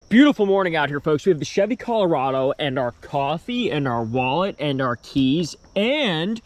Beautiful morning out here, folks. We have the Chevy Colorado and our coffee and our wallet and our keys and,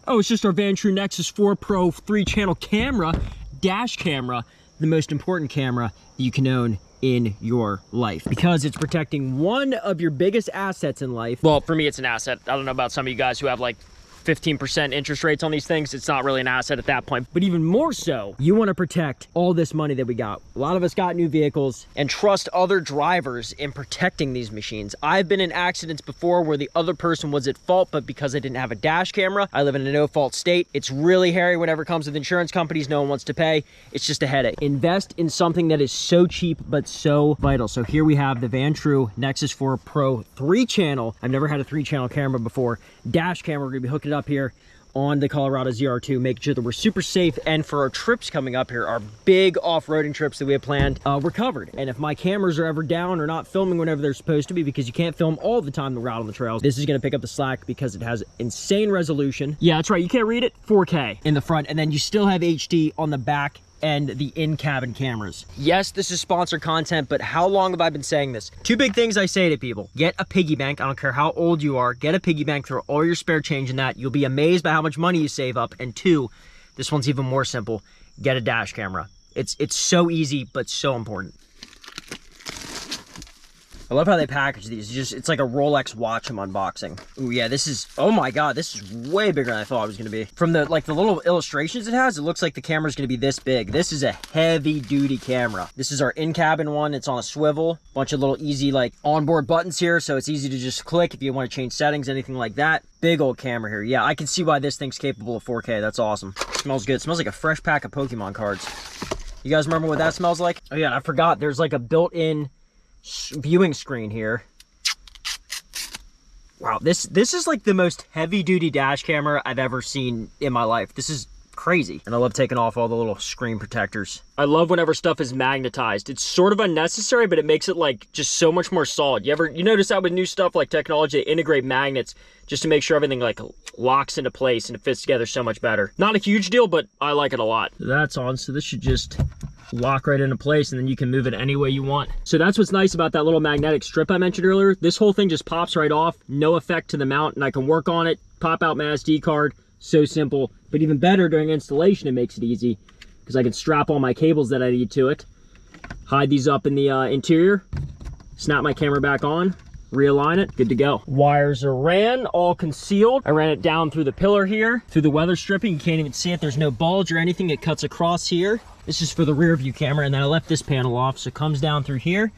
oh, it's just our Vantrue Nexus 4 Pro 3-channel camera, dash camera, the most important camera you can own in your life because it's protecting one of your biggest assets in life. Well, for me, it's an asset. I don't know about some of you guys who have like 15% interest rates on these things. It's not really an asset at that point, but even more so, you want to protect all this money that we got. A lot of us got new vehicles and trust other drivers in protecting these machines. I've been in accidents before where the other person was at fault, but because I didn't have a dash camera, I live in a no-fault state. It's really hairy whenever it comes with insurance companies. No one wants to pay. It's just a headache. Invest in something that is so cheap, but so vital. So here we have the Vantrue Nexus 4 Pro 3-channel. I've never had a 3-channel camera before. Dash camera, we're gonna be hooking it up here on the Colorado ZR2, making sure that we're super safe. And for our trips coming up here, our big off-roading trips that we have planned, we're covered. And if my cameras are ever down or not filming whenever they're supposed to be, because you can't film all the time when we're out on the trails, this is gonna pick up the slack because it has insane resolution. Yeah, that's right, you can't read it, 4K in the front, and then you still have HD on the back and the in-cabin cameras. Yes, this is sponsored content, but how long have I been saying this? Two big things I say to people. Get a piggy bank. I don't care how old you are. Get a piggy bank, throw all your spare change in that. You'll be amazed by how much money you save up. And two, this one's even more simple. Get a dash camera. It's so easy, but so important. I love how they package these. It's like a Rolex watch I'm unboxing. Ooh, yeah, this is, oh my God, this is way bigger than I thought it was gonna be. From the little illustrations it has, it looks like the camera's gonna be this big. This is a heavy duty camera. This is our in-cabin one. It's on a swivel. Bunch of little easy like onboard buttons here, so it's easy to just click if you want to change settings, anything like that. Big old camera here. Yeah, I can see why this thing's capable of 4K. That's awesome. Smells good. It smells like a fresh pack of Pokemon cards. You guys remember what that smells like? Oh yeah, I forgot. There's like a built-in viewing screen here. Wow, this is like the most heavy-duty dash camera I've ever seen in my life. This is crazy. And I love taking off all the little screen protectors. I love whenever stuff is magnetized. It's sort of unnecessary, but it makes it like just so much more solid. You notice that with new stuff like technology, they integrate magnets just to make sure everything like locks into place and it fits together so much better. Not a huge deal, but I like it a lot. So that's on, so this should just lock right into place, and then you can move it any way you want. So that's what's nice about that little magnetic strip I mentioned earlier. This whole thing just pops right off, no effect to the mount, and I can work on it, pop out my SD card. So simple. But even better, during installation, it makes it easy because I can strap all my cables that I need to it, hide these up in the interior, snap my camera back on, realign it, good to go. Wires are ran, all concealed. I ran it down through the pillar here, through the weather stripping. You can't even see it. There's no bulge or anything. It cuts across here. This is for the rear view camera, and then I left this panel off, so it comes down through here.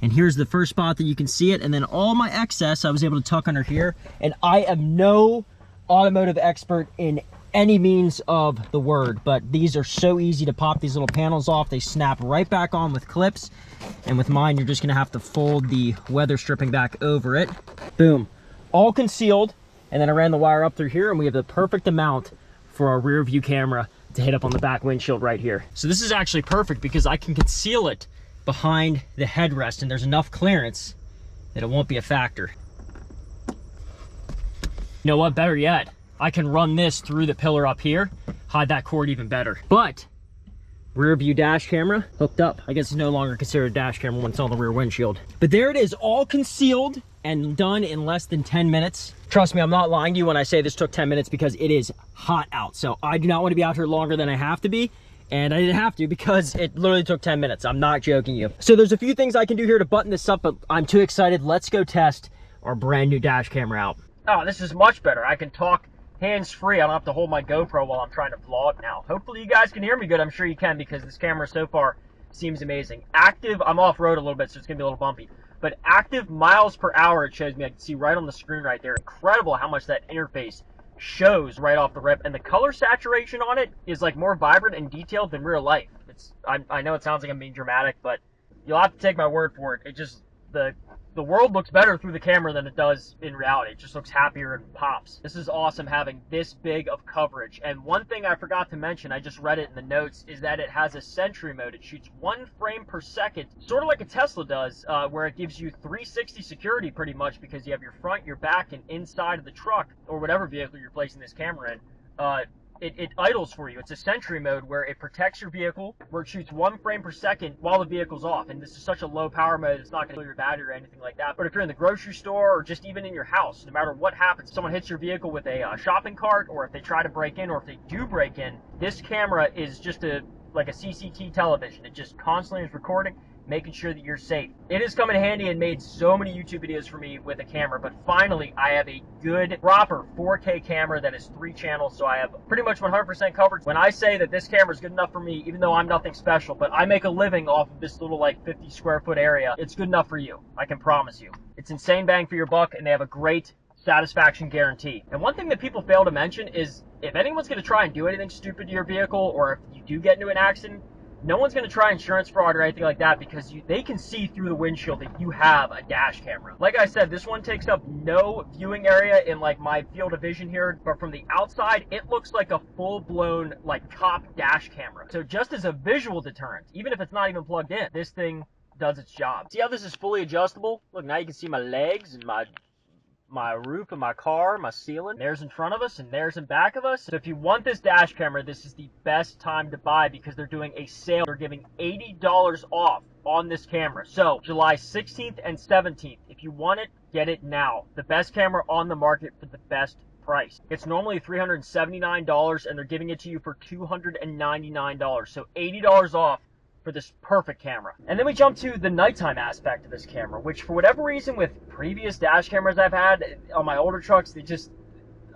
And here's the first spot that you can see it, and then all my excess I was able to tuck under here. And I am no automotive expert in any means of the word, but these are so easy to pop these little panels off. They snap right back on with clips, and with mine you're just gonna have to fold the weather stripping back over it. Boom, all concealed. And then I ran the wire up through here, and we have the perfect amount for our rear view camera to hit up on the back windshield right here. So this is actually perfect because I can conceal it behind the headrest, and there's enough clearance that it won't be a factor. You know what, better yet, I can run this through the pillar up here, hide that cord even better. But rear view dash camera hooked up. I guess it's no longer considered a dash camera when it's on the rear windshield. But there it is, all concealed and done in less than 10 minutes. Trust me, I'm not lying to you when I say this took 10 minutes because it is hot out. So I do not want to be out here longer than I have to be. And I didn't have to because it literally took 10 minutes. I'm not joking you. So there's a few things I can do here to button this up, but I'm too excited. Let's go test our brand new dash camera out. Oh, this is much better. I can talk hands-free. I don't have to hold my GoPro while I'm trying to vlog now. Hopefully you guys can hear me good. I'm sure you can because this camera so far seems amazing. Active, I'm off-road a little bit, so it's gonna be a little bumpy. But active miles per hour, it shows me. I can see right on the screen right there. Incredible how much that interface shows right off the rip. And the color saturation on it is like more vibrant and detailed than real life. I know it sounds like I'm being dramatic, but you'll have to take my word for it. It just, the world looks better through the camera than it does in reality. It just looks happier and pops. This is awesome having this big of coverage. And one thing I forgot to mention, I just read it in the notes, is that it has a Sentry mode. It shoots 1 frame per second, sort of like a Tesla does, where it gives you 360 security pretty much because you have your front, your back, and inside of the truck, or whatever vehicle you're placing this camera in. it idles for you. It's a Sentry mode where it protects your vehicle, where it shoots 1 frame per second while the vehicle's off. And this is such a low power mode, it's not going to kill your battery or anything like that. But if you're in the grocery store or just even in your house, no matter what happens, someone hits your vehicle with a shopping cart, or if they try to break in, or if they do break in, this camera is just like a CCT television. It just constantly is recording, making sure that you're safe. It has come in handy and made so many YouTube videos for me with a camera, but finally I have a good proper 4K camera that is 3 channels, so I have pretty much 100% coverage. When I say that this camera is good enough for me, even though I'm nothing special, but I make a living off of this little like 50 square foot area, it's good enough for you. I can promise you. It's insane bang for your buck, and they have a great satisfaction guarantee. And one thing that people fail to mention is if anyone's going to try and do anything stupid to your vehicle, or if you do get into an accident, no one's going to try insurance fraud or anything like that, because they can see through the windshield that you have a dash camera. Like I said, this one takes up no viewing area in like my field of vision here, but from the outside, it looks like a full-blown like cop dash camera. So just as a visual deterrent, even if it's not even plugged in, this thing does its job. See how this is fully adjustable? Look, now you can see my legs and my roof of my car, my ceiling. There's in front of us and there's in back of us. So if you want this dash camera, this is the best time to buy, because they're doing a sale. They're giving $80 off on this camera. So July 16th and 17th. If you want it, get it now. The best camera on the market for the best price. It's normally $379 and they're giving it to you for $299. So $80 off for this perfect camera. And then we jump to the nighttime aspect of this camera, which for whatever reason with previous dash cameras I've had on my older trucks,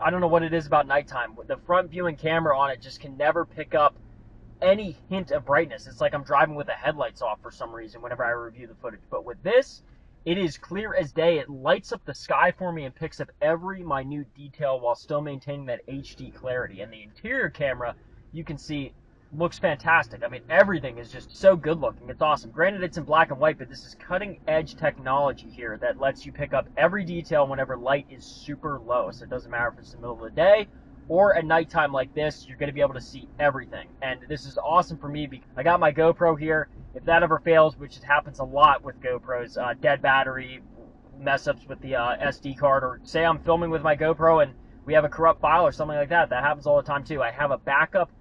I don't know what it is about nighttime. The front viewing camera on it just can never pick up any hint of brightness. It's like I'm driving with the headlights off for some reason whenever I review the footage. But with this, it is clear as day. It lights up the sky for me and picks up every minute detail while still maintaining that HD clarity. And the interior camera, you can see, looks fantastic. I mean, everything is just so good looking. It's awesome. Granted, it's in black and white, but this is cutting edge technology here that lets you pick up every detail whenever light is super low. So it doesn't matter if it's in the middle of the day or at nighttime like this, you're going to be able to see everything. And this is awesome for me because I got my GoPro here. If that ever fails, which happens a lot with GoPros, dead battery, mess ups with the SD card, or say I'm filming with my GoPro and we have a corrupt file or something like that. That happens all the time too. I have a backup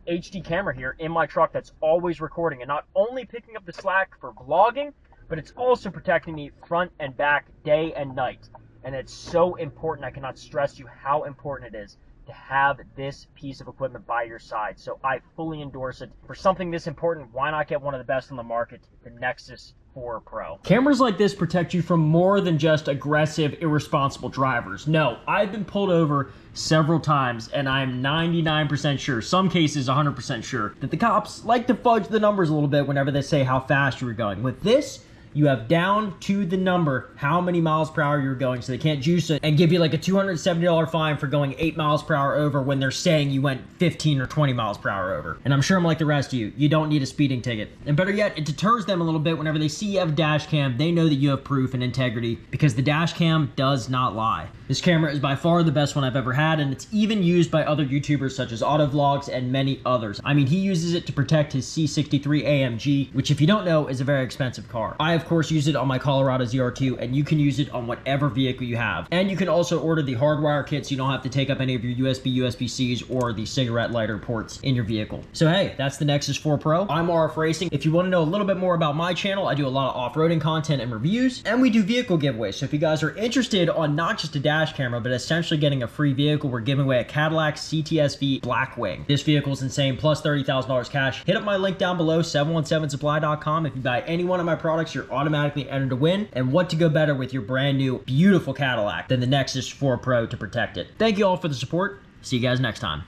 HD camera here in my truck that's always recording and not only picking up the slack for vlogging, but it's also protecting me front and back day and night. And it's so important. I cannot stress you how important it is to have this piece of equipment by your side. So I fully endorse it. For something this important, why not get one of the best on the market, the Nexus 4 Pro. Cameras like this protect you from more than just aggressive, irresponsible drivers. No, I've been pulled over several times and I'm 99% sure, some cases 100% sure, that the cops like to fudge the numbers a little bit whenever they say how fast you were going. With this, you have down to the number how many miles per hour you're going, so they can't juice it and give you like a $270 fine for going 8 miles per hour over when they're saying you went 15 or 20 miles per hour over. And I'm sure I'm like the rest of you, you don't need a speeding ticket. And better yet, it deters them a little bit whenever they see you have a dash cam. They know that you have proof and integrity because the dash cam does not lie. This camera is by far the best one I've ever had, and it's even used by other YouTubers such as Autovlogs and many others. I mean, he uses it to protect his C63 AMG, which if you don't know is a very expensive car. I of course use it on my Colorado ZR2, and you can use it on whatever vehicle you have. And you can also order the hardwire kit so you don't have to take up any of your USB-Cs or the cigarette lighter ports in your vehicle. So hey, that's the Nexus 4 Pro. I'm RF Racing. If you want to know a little bit more about my channel, I do a lot of off-roading content and reviews, and we do vehicle giveaways. So if you guys are interested on not just a dash camera, but essentially getting a free vehicle, we're giving away a Cadillac CTS-V Blackwing. This vehicle is insane, plus $30,000 cash. Hit up my link down below, 717supply.com. If you buy any one of my products, you're automatically entered to win. And what to go better with your brand new, beautiful Cadillac than the Nexus 4 Pro to protect it. Thank you all for the support. See you guys next time.